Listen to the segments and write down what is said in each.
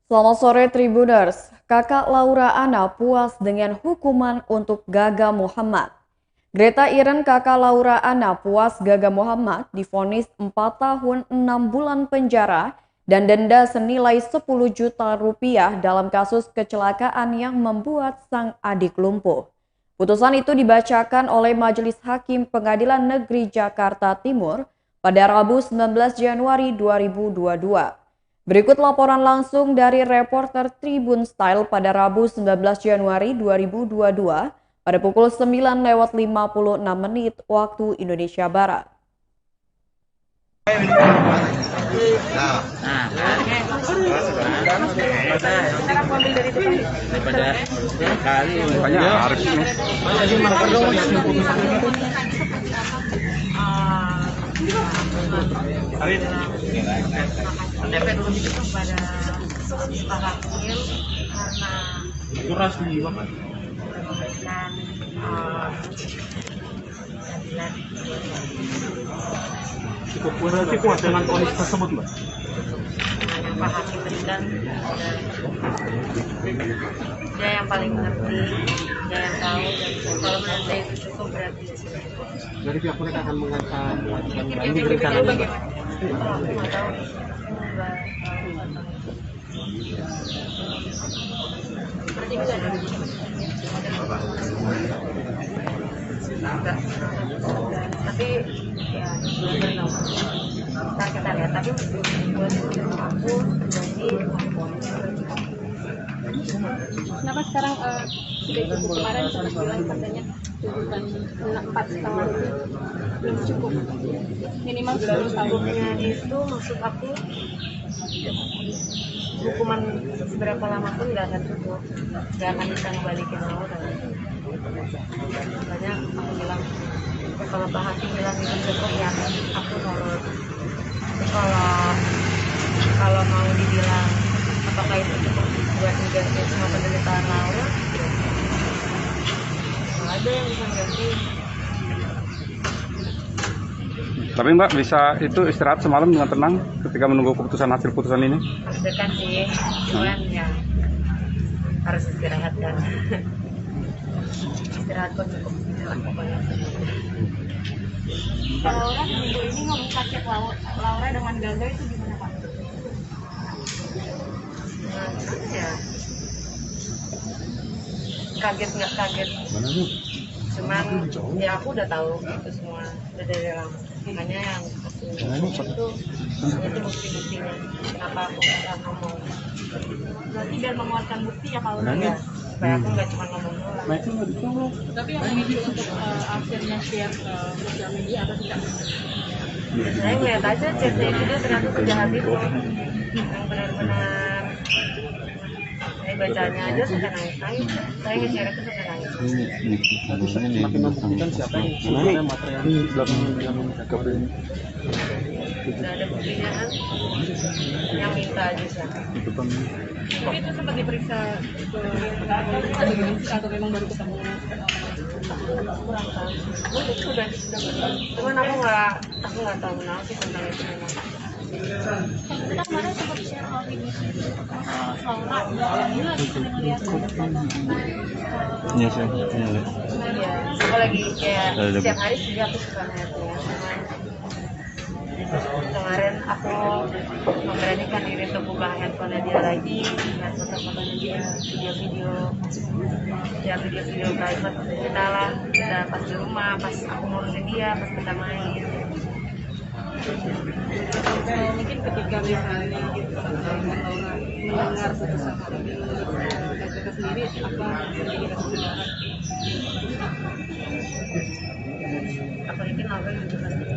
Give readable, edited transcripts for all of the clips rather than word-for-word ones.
Selamat sore Tribuners, kakak Laura Anna puas dengan hukuman untuk Gaga Muhammad. Greta Iren kakak Laura Anna puas Gaga Muhammad divonis 4 tahun 6 bulan penjara dan denda senilai 10 juta rupiah dalam kasus kecelakaan yang membuat sang adik lumpuh. Putusan itu dibacakan oleh Majelis Hakim Pengadilan Negeri Jakarta Timur pada Rabu 19 Januari 2022. Berikut laporan langsung dari reporter Tribun Style pada Rabu 19 Januari 2022 pada pukul 9:56 waktu Indonesia Barat. DP dulu itu kepada Pak Hakim karena kuras di memberikan keadilan cukup puas dengan vonis tersebut, Mbak. dengan yang Pak Hakim berikan. Dia yang paling mengerti, dia yang tahu, dan kalau menurut saya itu cukup berarti. Dari pihak mereka akan mengajukan banding Yang rencana, Mbak. bagaimana? Aku nggak tahu. Berarti bisa ada enggak. Tapi ya ntar kita lihat. Tapi buat aku jadi Kenapa sekarang sudah cukup? Kemarin sempat bilang katanya tuntutan 4 tahun belum cukup, minimal 10 tahun. cukupnya itu maksud aku hukuman seberapa lama pun nggak akan cukup, nggak akan bisa ngebalikin Laura. Makanya aku bilang kalau Pak Hakim bilang itu cukup ya aku nurut. Tapi kalau mau dibilang apakah itu cukup buat mengganti semua penderitaan Laura, nggak ada yang bisa ganti. Tapi Mbak bisa itu istirahat semalam dengan tenang ketika menunggu hasil putusan ini? Deg-degan sih, cuman ya harus istirahat kan. Istirahat kok cukup pokoknya. Laura minggu ini ngomong kaget Laura dengan Gaga itu gimana Pak? Nah, ya kaget nggak kaget, cuman ya aku udah tahu itu semua udah dari lama. Makanya yang aku itu bukti-buktinya kenapa aku bisa ngomong. Berarti biar menguatkan bukti ya kalau Ya, supaya aku nggak cuma ngomong doang. Tapi yang memilih untuk akhirnya share ke sosial media atau tidak? Saya ngeliat aja chatnya itu dia ternyata sejahat itu yang benar-benar saya bacanya aja sampai nangis. Saya nge-share itu sampai nangis. Nanti semakin membuktikan siapa yang sebenarnya material di belakang dengan kabel ini. Udah ada buktinya kan, yang minta aja siapa. Tapi itu sempat diperiksa ke polisi atau memang baru ketemu? Kurang tahu. Sudah. Cuman aku nggak tahu sih tentang itu memang. Kita kemarin sempat share opini Laura, melihat Iya sih. Iya, aku lagi kayak setiap hari sih aku suka ngeliatnya. Cuman kemarin aku memberanikan diri untuk buka handphone dia lagi, lihat foto-fotonya dia, video-video private kita lah, kita pas di rumah, pas aku ngurusin dia, pas kita main. mungkin ketika misalnya Laura mendengar putusan Gaga sendiri apa menjadi reaksi? Aku yakin Laura juga pasti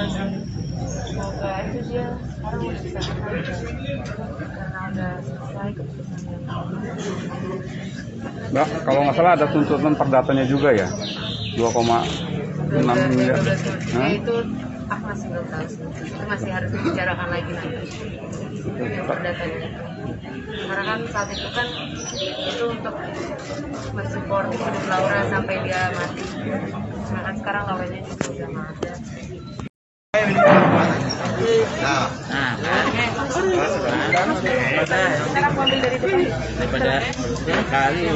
akan semoga aja dia sekarang udah bisa karena udah selesai keputusannya. Mbak, kalau nggak salah ada tuntutan perdatanya juga ya? 2,6 miliar. Ya itu aku masih belum tahu sih. Itu masih harus dibicarakan lagi nanti. Perdatanya. karena kan saat itu kan itu untuk mensupport hidup Laura sampai dia mati. Nah kan sekarang Lauranya juga udah nggak ada.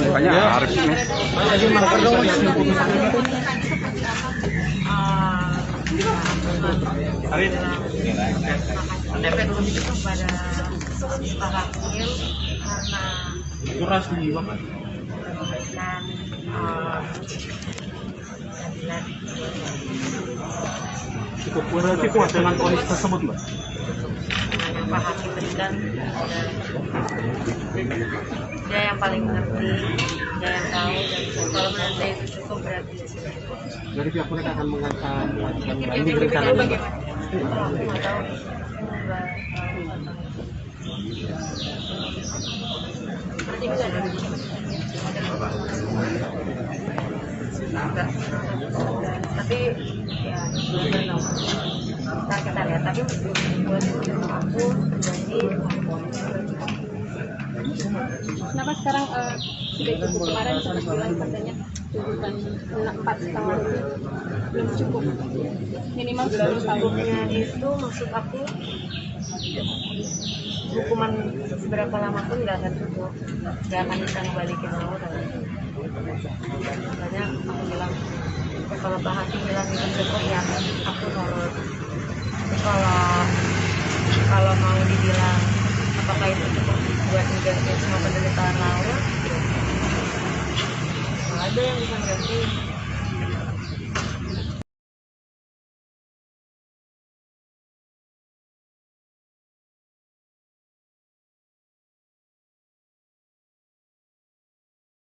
Makanya harus ini. Kepada Pak Hakim karena dan Cukup berarti puas dengan vonis tersebut, Mbak? yang Pak Hakim berikan, dia yang paling mengerti, dia yang tahu, dan kalau menurut saya itu cukup berarti. Jadi pihak mereka akan mengajukan banding Jadi rencana ini, Mbak? bagaimana? Aku nggak tahu. Berarti bisa dari enggak. Tapi ya kita lihat. Tapi buat aku jadi Kenapa sekarang sudah cukup? Kemarin sempat bilang katanya tuntutan 4 tahun belum cukup, minimal 10 tahun. cukupnya itu maksud aku hukuman seberapa lama pun nggak akan cukup, nggak akan bisa ngebalikin Laura. Makanya aku bilang kalau Pak Hakim bilang itu cukup ya aku nurut. Tapi kalau mau dibilang apakah itu cukup buat mengganti semua penderitaan Laura, nggak ada yang bisa mengganti.